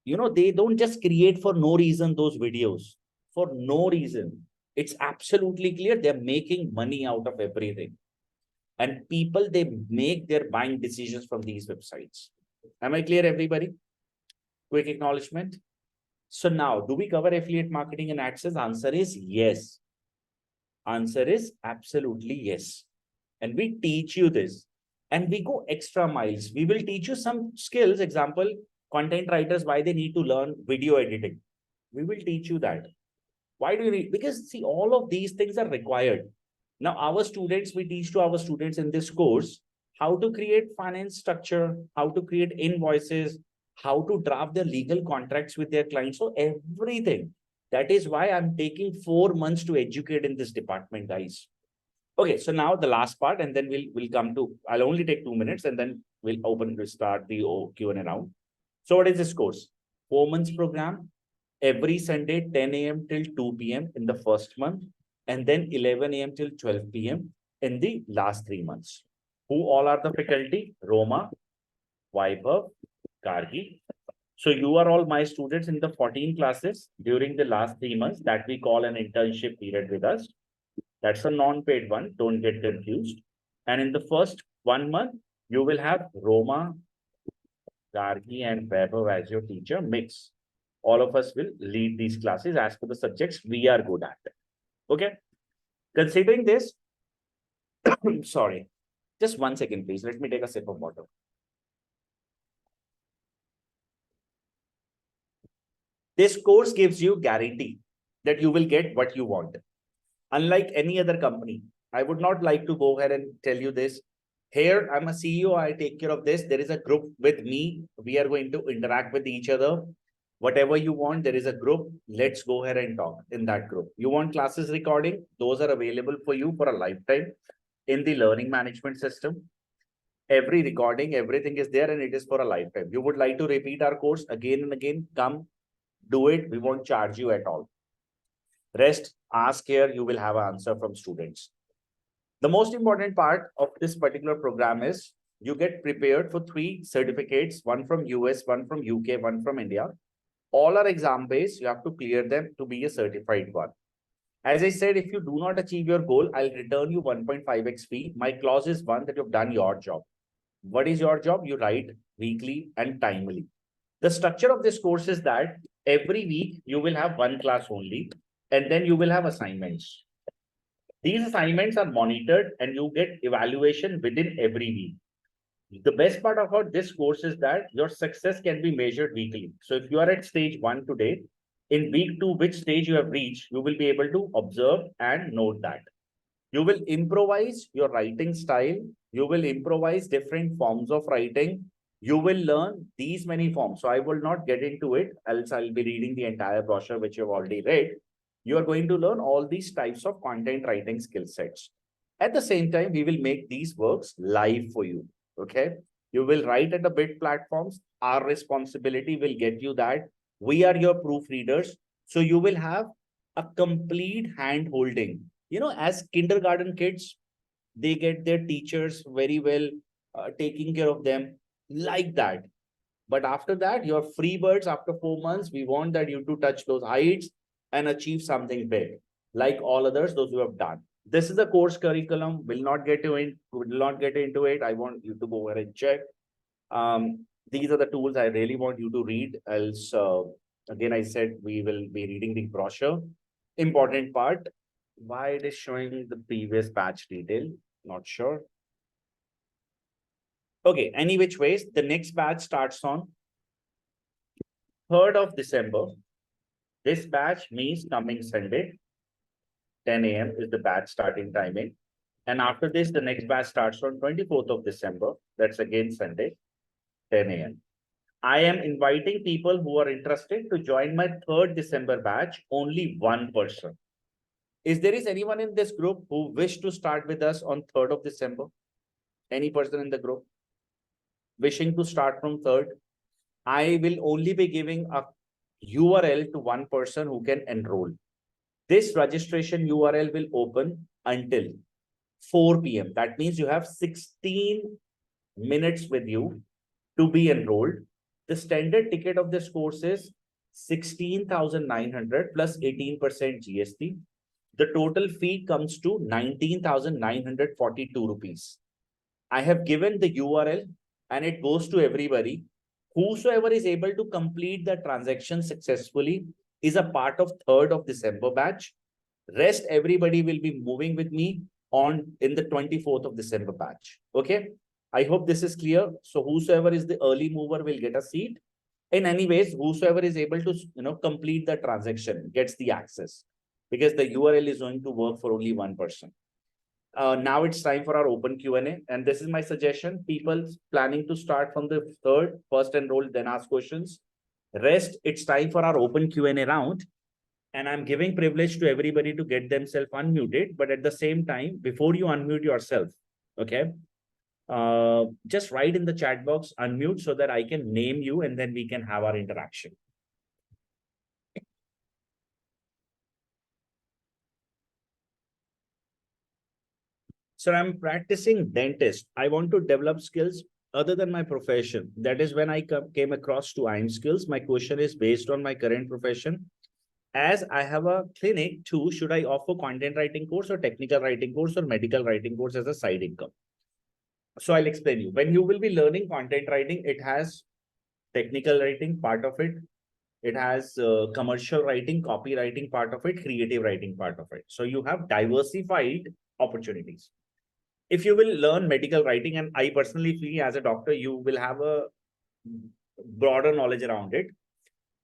you know, they don't just create for no reason those videos. For no reason. It's absolutely clear they're making money out of everything. And people, they make their buying decisions from these websites. Am I clear, everybody? Quick acknowledgement. So now, do we cover affiliate marketing and access? Answer is yes. Answer is absolutely yes. And we teach you this. And we go extra miles. We will teach you some skills. Example, content writers, why they need to learn video editing. We will teach you that. Why do you need? Because see, all of these things are required. Now, our students, we teach to our students in this course how to create finance structure, how to create invoices, how to draft their legal contracts with their clients. So everything. That is why I'm taking 4 months to educate in this department, guys. Okay, so now the last part, and then we'll come to, I'll only take 2 minutes and then we'll start the Q&A round. So what is this course? 4 months program, every Sunday, 10 a.m. till 2 p.m. in the first month, and then 11 a.m. till 12 p.m. in the last 3 months. Who all are the faculty? Roma, Vaibhav, Gargi, So you are all my students in the 14 classes during the last 3 months that we call an internship period with us. That's a non-paid one. Don't get confused. And in the first 1 month, you will have Roma, Gargi, and Vaibhav as your teacher mix. All of us will lead these classes as per the subjects we are good at. Okay. Considering this, sorry, just 1 second, please. Let me take a sip of water. This course gives you guarantee that you will get what you want. Unlike any other company, I would not like to go ahead and tell you this. Here, I'm a CEO. I take care of this. There is a group with me. We are going to interact with each other. Whatever you want, there is a group. Let's go ahead and talk in that group. You want classes recording? Those are available for you for a lifetime in the learning management system. Every recording, everything is there and it is for a lifetime. You would like to repeat our course again and again, come do it. We won't charge you at all. Rest, ask here, you will have an answer from students. The most important part of this particular program is you get prepared for 3 certificates, one from US, one from UK, one from India. All are exam based. You have to clear them to be a certified one. As I said, if you do not achieve your goal, I'll return you 1.5x fee. My clause is one that you've done your job. What is your job? You write weekly and timely. The structure of this course is that every week you will have one class only, and then you will have assignments. These assignments are monitored and you get evaluation within every week. The best part about this course is that your success can be measured weekly. So if you are at stage 1 today, in week 2, which stage you have reached, you will be able to observe and note that. You will improvise your writing style. You will improvise different forms of writing. You will learn these many forms. So I will not get into it, else I'll be reading the entire brochure, which you've already read. You are going to learn all these types of content writing skill sets. At the same time, we will make these works live for you. Okay. You will write at the bit platforms. Our responsibility will get you that. We are your proofreaders. So you will have a complete hand holding. As kindergarten kids, they get their teachers very well taking care of them like that. But after that, you're free birds after 4 months. We want that you to touch those heights and achieve something big, like all others, those who have done. This is the course curriculum. Will not get into it. I want you to go ahead and check. These are the tools I really want you to read. Else, again, I said we will be reading the brochure. Important part. Why it is showing the previous batch detail? Not sure. Okay, any which ways, the next batch starts on 3rd of December. This batch means coming Sunday, 10 a.m. is the batch starting timing. And after this, the next batch starts on 24th of December. That's again Sunday, 10 a.m. I am inviting people who are interested to join my 3rd December batch, only one person. Is anyone in this group who wish to start with us on 3rd of December? Any person in the group wishing to start from 3rd? I will only be giving a URL to one person who can enroll. This registration URL will open until 4 p.m. That means you have 16 minutes with you to be enrolled. The standard ticket of this course is 16,900 plus 18% GST. The total fee comes to 19,942 rupees. I have given the URL and it goes to everybody. Whosoever is able to complete the transaction successfully is a part of 3rd of December batch. Rest everybody will be moving with me in the 24th of December batch. Okay. I hope this is clear. So whosoever is the early mover will get a seat. In any ways, whosoever is able to complete the transaction gets the access, because the URL is going to work for only one person. Now it's time for our open Q&A. And this is my suggestion. People planning to start from the 3rd, first enroll, then ask questions. Rest, it's time for our open Q&A round. And I'm giving privilege to everybody to get themselves unmuted. But at the same time, before you unmute yourself, okay, just write in the chat box, unmute, so that I can name you and then we can have our interaction. Sir, I'm practicing dentist. I want to develop skills other than my profession. That is when I came across to iimSkills. My question is based on my current profession. As I have a clinic too, should I offer content writing course or technical writing course or medical writing course as a side income? So I'll explain you. When you will be learning content writing, it has technical writing part of it. It has commercial writing, copywriting part of it, creative writing part of it. So you have diversified opportunities. If you will learn medical writing, and I personally feel as a doctor, you will have a broader knowledge around it.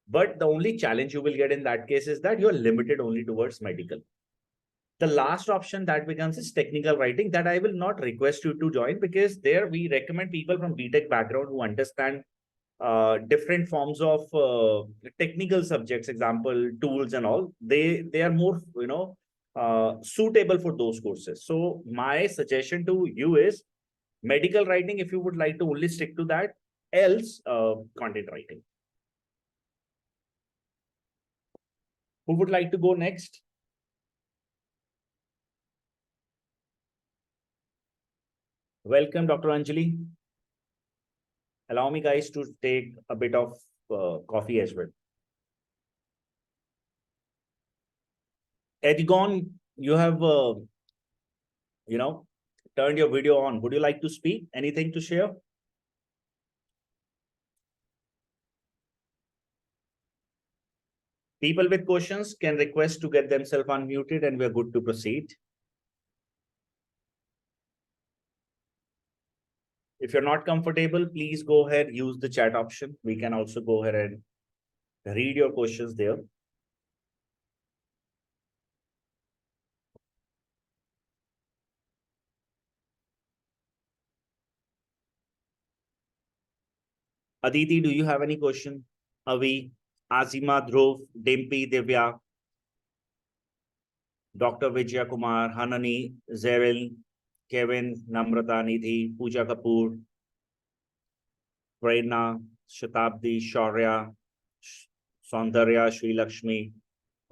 But the only challenge you will get in that case is that you're limited only towards medical. The last option that becomes is technical writing, that I will not request you to join, because there we recommend people from BTech background who understand different forms of technical subjects, example, tools and all. They are more, suitable for those courses. So my suggestion to you is medical writing, if you would like to only stick to that, else content writing. Who would like to go next? Welcome, Dr. Anjali. Allow me, guys, to take a bit of coffee as well. Edgon, you have, turned your video on. Would you like to speak? Anything to share? People with questions can request to get themselves unmuted, and we're good to proceed. If you're not comfortable, please go ahead, use the chat option. We can also go ahead and read your questions there. Aditi, do you have any question? Avi, Azima, Dhruv, Dimpy, Divya, Dr. Vijaya Kumar, Hanani, Zeril, Kevin, Namrata, Nidhi, Pooja Kapoor, Prerna, Shatabdi, Shaurya, Saundarya, Sri Lakshmi,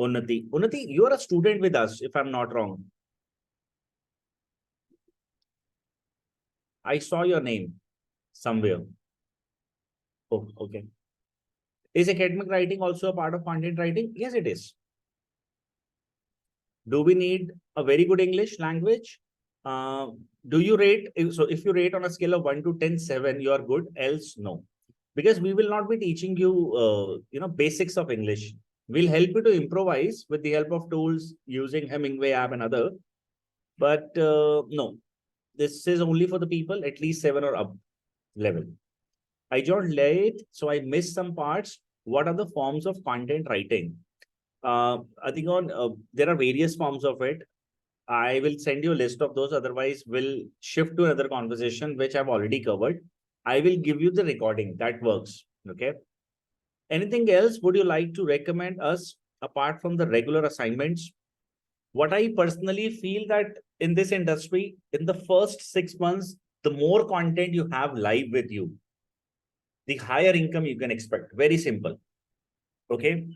Unnati. Unnati, you are a student with us, if I'm not wrong. I saw your name somewhere. Oh, okay. Is academic writing also a part of content writing? Yes, it is. Do we need a very good English language? Do you rate? So if you rate on a scale of 1 to 10, 7, you are good, else no. Because we will not be teaching you, basics of English. We'll help you to improvise with the help of tools using Hemingway app and other. But no, this is only for the people at least 7 or up level. I joined late, so I missed some parts. What are the forms of content writing? I think there are various forms of it. I will send you a list of those. Otherwise, we'll shift to another conversation, which I've already covered. I will give you the recording. That works. Okay. Anything else would you like to recommend us apart from the regular assignments? What I personally feel that in this industry, in the first 6 months, the more content you have live with you, the higher income you can expect. Very simple. Okay.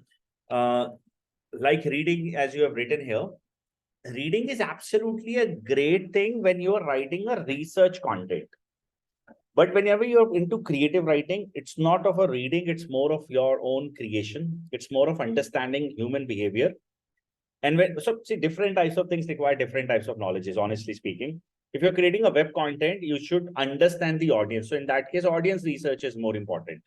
Like reading, as you have written here, reading is absolutely a great thing when you are writing a research content. But whenever you're into creative writing, it's not of a reading, it's more of your own creation. It's more of understanding human behavior. And so see, different types of things require different types of knowledges, honestly speaking. If you're creating a web content, you should understand the audience. So in that case, audience research is more important.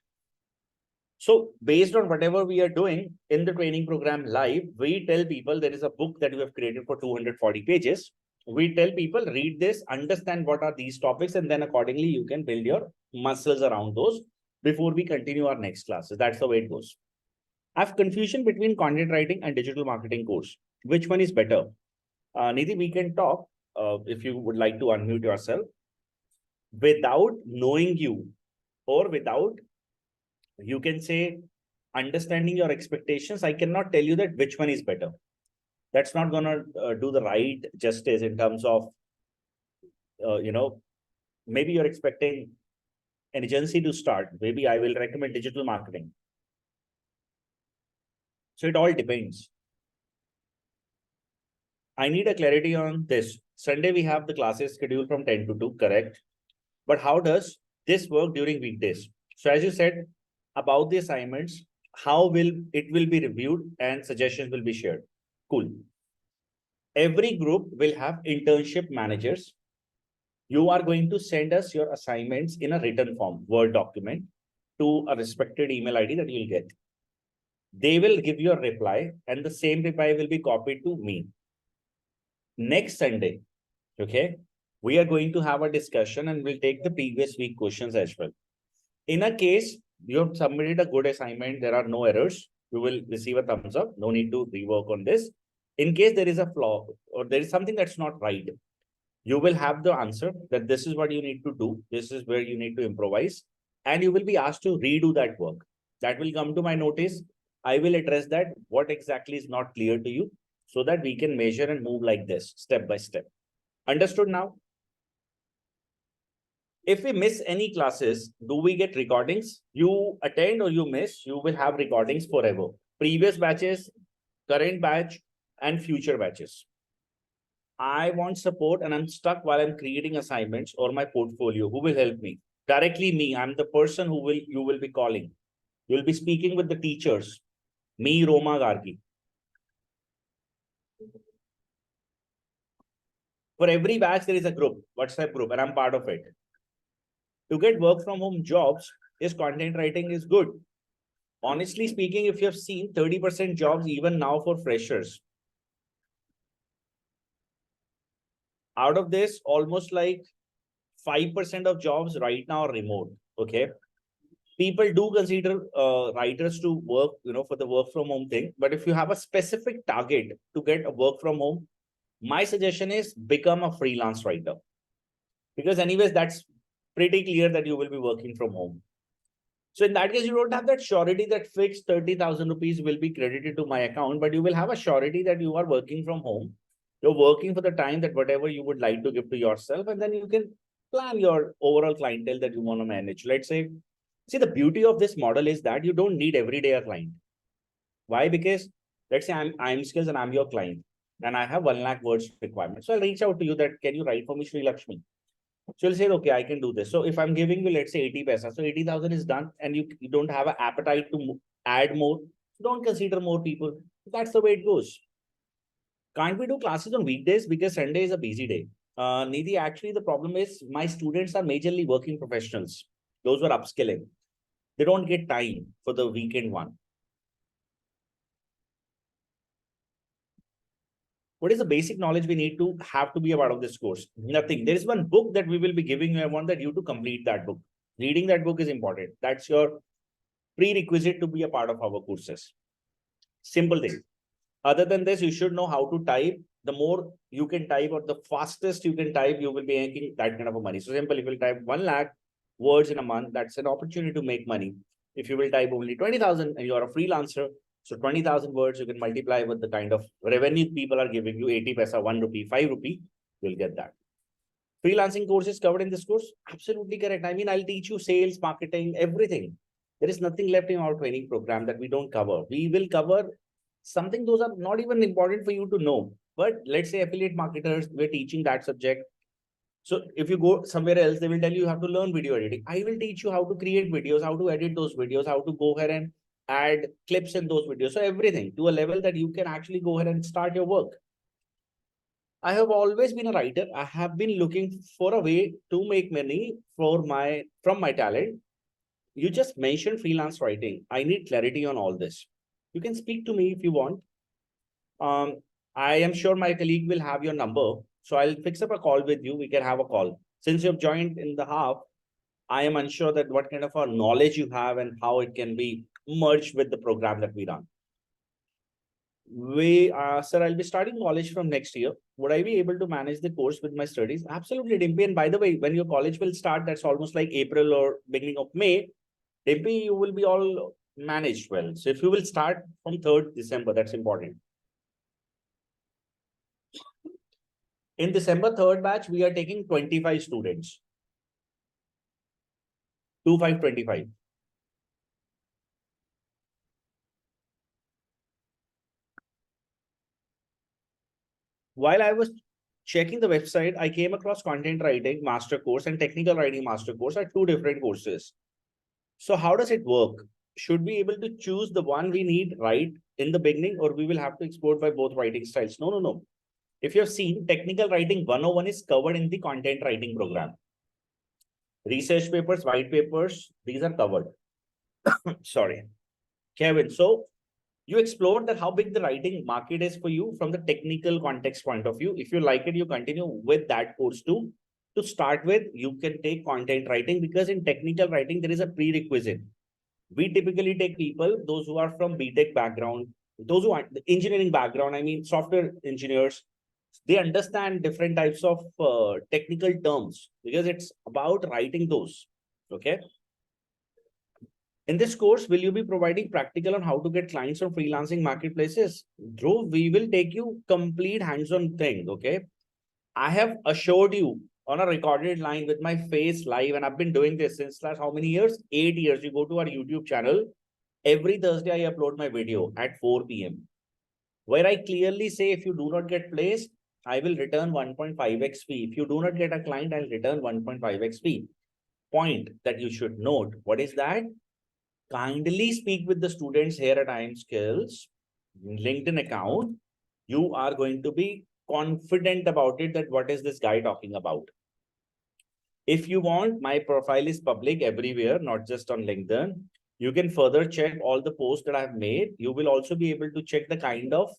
So based on whatever we are doing in the training program live, we tell people there is a book that we have created for 240 pages. We tell people, read this, understand what are these topics, and then accordingly, you can build your muscles around those before we continue our next classes. That's the way it goes. I have confusion between content writing and digital marketing course. Which one is better? Nidhi, we can talk if you would like to unmute yourself. Without knowing you, or without, you can say, understanding your expectations, I cannot tell you that which one is better. That's not going to do the right justice in terms of, maybe you're expecting an agency to start. Maybe I will recommend digital marketing. So it all depends. I need a clarity on this. Sunday, we have the classes scheduled from 10 to 2, correct? But how does this work during weekdays. So as you said about the assignments, how will it will be reviewed and suggestions will be shared. Cool. Every group will have internship managers. You are going to send us your assignments in a written form, Word document, to a respected email ID that you'll get. They will give you a reply, and the same reply will be copied to me. Next Sunday, okay, we are going to have a discussion and we'll take the previous week questions as well. In a case you have submitted a good assignment, there are no errors, you will receive a thumbs up. No need to rework on this. In case there is a flaw or there is something that's not right, you will have the answer that this is what you need to do. This is where you need to improvise. And you will be asked to redo that work. That will come to my notice. I will address that, what exactly is not clear to you, so that we can measure and move like this, step by step. Understood now? If we miss any classes, do we get recordings? You attend or you miss, you will have recordings forever. Previous batches, current batch, and future batches. I want support and I'm stuck while I'm creating assignments or my portfolio. Who will help me? Directly me. I'm the person who you will be calling. You'll be speaking with the teachers. Me, Roma Gargi. For every batch, there is a group, WhatsApp group, and I'm part of it. To get work from home jobs, is content writing is good. Honestly speaking, if you have seen 30% jobs even now for freshers, out of this, almost like 5% of jobs right now are remote. Okay. People do consider writers to work, for the work from home thing. But if you have a specific target to get a work from home, my suggestion is become a freelance writer. Because anyways, that's pretty clear that you will be working from home. So in that case, you don't have that surety that fixed 30,000 rupees will be credited to my account, but you will have a surety that you are working from home. You're working for the time that whatever you would like to give to yourself, and then you can plan your overall clientele that you want to manage. Let's say, see, the beauty of this model is that you don't need every day a client. Why? Because let's say I'm Skills and I'm your client and I have 1 lakh words requirement. So I'll reach out to you that, can you write for me, Sri Lakshmi? So you'll say, okay, I can do this. So if I'm giving you, let's say 80 paisa, so 80,000 is done and you don't have an appetite to add more, don't consider more people. That's the way it goes. Can't we do classes on weekdays? Because Sunday is a busy day. Nidhi, actually the problem is my students are majorly working professionals. Those who are upskilling. They don't get time for the weekend one. What is the basic knowledge we need to have to be a part of this course? Nothing. There is one book that we will be giving you. I want that you to complete that book. Reading that book is important. That's your prerequisite to be a part of our courses. Simple thing. Other than this, you should know how to type. The more you can type or the fastest you can type, you will be making that kind of a money. So simple, if you type 1 lakh words in a month, that's an opportunity to make money. If you will type only 20,000 and you are a freelancer, so 20,000 words, you can multiply with the kind of revenue people are giving you, 80 paisa, 1 rupee, 5 rupee, you'll get that. Freelancing courses covered in this course? Absolutely correct. I mean, I'll teach you sales, marketing, everything. There is nothing left in our training program that we don't cover. We will cover something those are not even important for you to know. But let's say affiliate marketers, we're teaching that subject. So if you go somewhere else, they will tell you have to learn video editing. I will teach you how to create videos, how to edit those videos, how to go ahead and add clips in those videos. So everything to a level that you can actually go ahead and start your work. I have always been a writer. I have been looking for a way to make money from my talent. You just mentioned freelance writing. I need clarity on all this. You can speak to me if you want. I am sure my colleague will have your number. So I'll fix up a call with you. We can have a call. Since you've joined in the half, I am unsure that what kind of a knowledge you have and how it can be merged with the program that we run. Sir, I'll be starting college from next year. Would I be able to manage the course with my studies? Absolutely, Dimpy. And by the way, when your college will start, that's almost like April or beginning of May, Dimpy, you will be all managed well. So if you will start from 3rd December, that's important. In December 3rd batch, we are taking 25 students. 2525. While I was checking the website, I came across content writing master course and technical writing master course are two different courses. So how does it work? Should we able to choose the one we need right in the beginning, or we will have to explore by both writing styles? No, no, no. If you have seen, technical writing 101 is covered in the content writing program. Research papers, white papers, these are covered. Sorry, Kevin. So you explored that how big the writing market is for you from the technical context point of view. If you like it, you continue with that course too. To start with, you can take content writing, because in technical writing, there is a prerequisite. We typically take people, those who are from BTech background, those who are the engineering background, I mean, software engineers, they understand different types of technical terms because it's about writing those. Okay. In this course, will you be providing practical on how to get clients from freelancing marketplaces? Dhruv, we will take you complete hands-on thing. Okay. I have assured you on a recorded line with my face live, and I've been doing this since last how many years? 8 years. You go to our YouTube channel. Every Thursday, I upload my video at 4 p.m. where I clearly say if you do not get placed, I will return 1.5x fee. If you do not get a client, I'll return 1.5x fee. Point that you should note. What is that? Kindly speak with the students here at iamskills LinkedIn account. You are going to be confident about it that what is this guy talking about. If you want, my profile is public everywhere, not just on LinkedIn. You can further check all the posts that I've made. You will also be able to check the kind of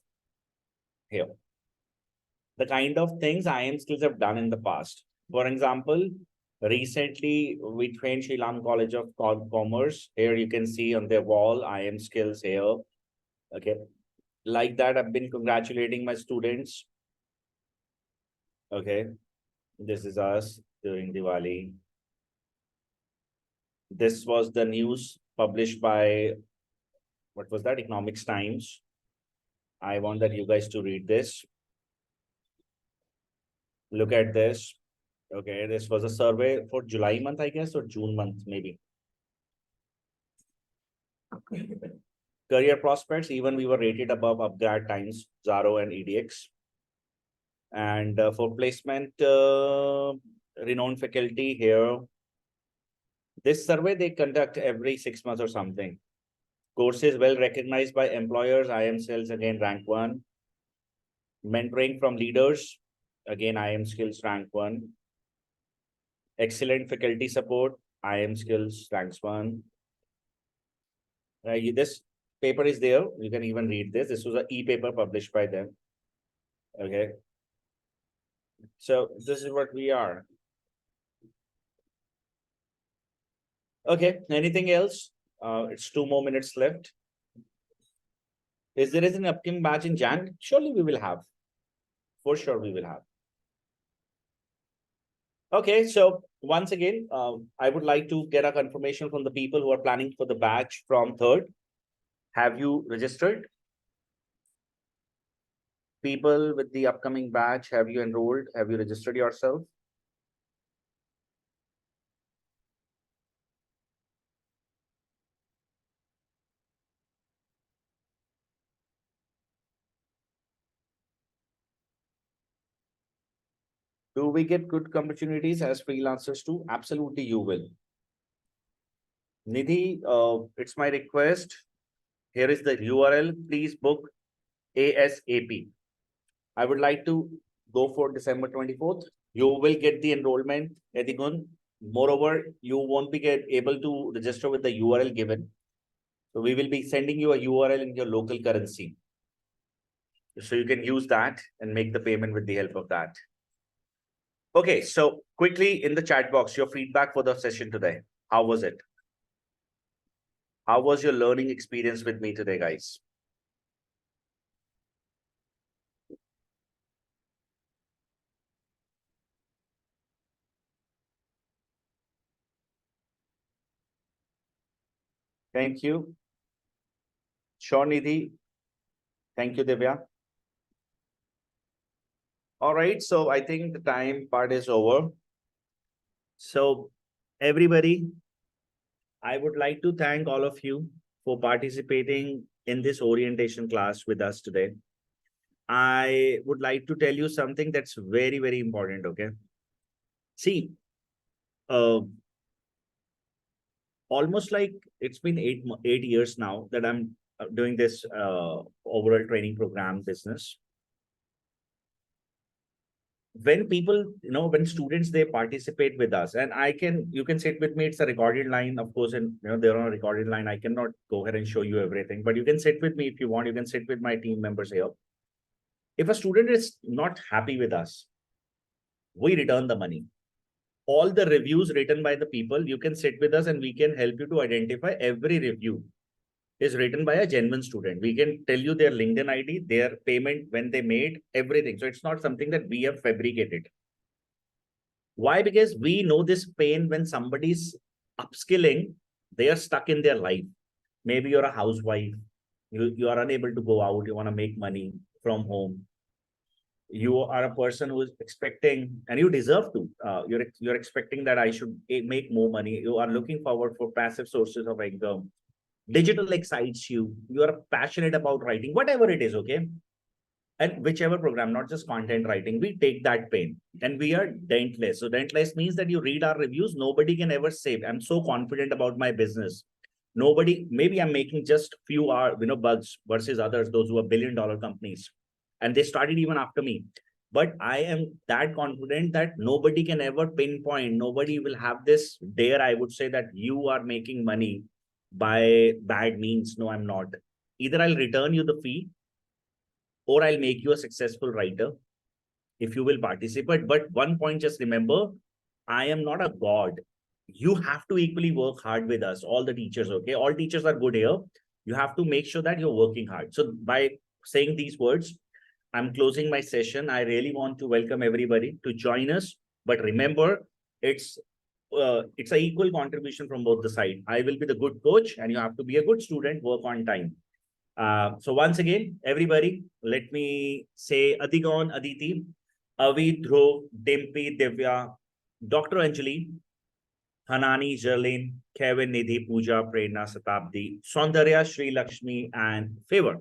things iamskills have done in the past. For example, recently we trained Shriram College of Commerce. Here you can see on their wall, iamskills here. Okay. Like that, I've been congratulating my students. Okay. This is us during Diwali. This was the news published by, what was that? Economics Times. I want that you guys to read this. Look at this. Okay, this was a survey for July month, I guess, or June month, maybe. Career prospects, even we were rated above Upgrad Times, Zaro and EDX. And for placement, renowned faculty here. This survey they conduct every 6 months or something. Courses well recognized by employers, iamskills again rank 1. Mentoring from leaders, again iamskills rank 1. Excellent faculty support, iamskills ranks 1. This paper is there. You can even read this. This was an e-paper published by them. Okay. So this is what we are. Okay. Anything else? It's 2 more minutes left. Is there an upcoming batch in Jan? Surely we will have. For sure we will have. Okay. So once again, I would like to get a confirmation from the people who are planning for the batch from 3rd. Have you registered? People with the upcoming batch, have you enrolled? Have you registered yourself? Do we get good opportunities as freelancers too? Absolutely, you will. Nidhi, it's my request. Here is the URL. Please book ASAP. I would like to go for December 24th. You will get the enrollment, Edigun. Moreover, you won't be able to register with the URL given. So we will be sending you a URL in your local currency. So you can use that and make the payment with the help of that. Okay, so quickly in the chat box, your feedback for the session today. How was it? How was your learning experience with me today, guys? Thank you. Sure, Nidhi. Thank you, Divya. All right, so I think the time part is over. So everybody, I would like to thank all of you for participating in this orientation class with us today. I would like to tell you something that's very, very important. Okay. See, uh, almost like it's been 8 years now that I'm doing this overall training program business. When people, when students, they participate with us, and you can sit with me, it's a recorded line, of course, and they're on a recorded line. I cannot go ahead and show you everything, but you can sit with me if you want. You can sit with my team members here. If a student is not happy with us, we return the money. All the reviews written by the people, you can sit with us and we can help you to identify every review is written by a genuine student. We can tell you their LinkedIn ID, their payment, when they made, everything. So it's not something that we have fabricated. Why? Because we know this pain when somebody's upskilling, they are stuck in their life. Maybe you're a housewife, you are unable to go out, you want to make money from home. You are a person who is expecting, and you deserve to. You're expecting that I should make more money. You are looking forward for passive sources of income. Digital excites you. You are passionate about writing, whatever it is. Okay, and whichever program, not just content writing, we take that pain and we are dentless. So dentless means that you read our reviews. Nobody can ever say, I'm so confident about my business. Nobody, maybe I'm making just few bugs versus others, those who are billion-dollar companies. And they started even after me. But I am that confident that nobody can ever pinpoint, nobody will have this dare, I would say, that you are making money by bad means. No, I'm not. Either I'll return you the fee or I'll make you a successful writer if you will participate. But one point, just remember, I am not a god. You have to equally work hard with us, all the teachers, okay? All teachers are good here. You have to make sure that you're working hard. So by saying these words, I'm closing my session. I really want to welcome everybody to join us. But remember, it's an equal contribution from both the side. I will be the good coach and you have to be a good student, work on time. So once again, everybody, let me say Adigon, Aditi, Avi, Dhruv, Dimpy, Divya, Dr. Anjali, Hanani, Jerlin, Kevin, Nidhi, Pooja, Prerna, Satabdi, Saundarya, Sri Lakshmi, and Favor.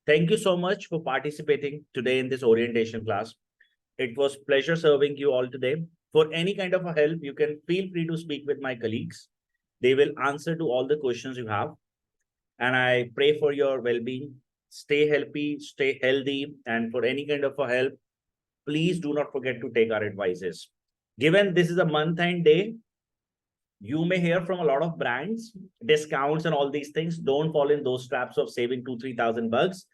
Thank you so much for participating today in this orientation class. It was pleasure serving you all today. For any kind of a help, you can feel free to speak with my colleagues. They will answer to all the questions you have. And I pray for your well-being. Stay healthy, stay healthy, and for any kind of a help, please do not forget to take our advices. Given this is a month-end day, you may hear from a lot of brands, discounts, and all these things. Don't fall in those traps of saving 2,000-3,000 bucks.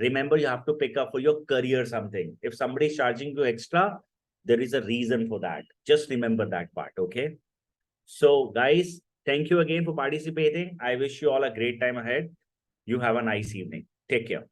Remember, you have to pick up for your career something. If somebody is charging you extra, there is a reason for that. Just remember that part, okay? So, guys, thank you again for participating. I wish you all a great time ahead. You have a nice evening. Take care.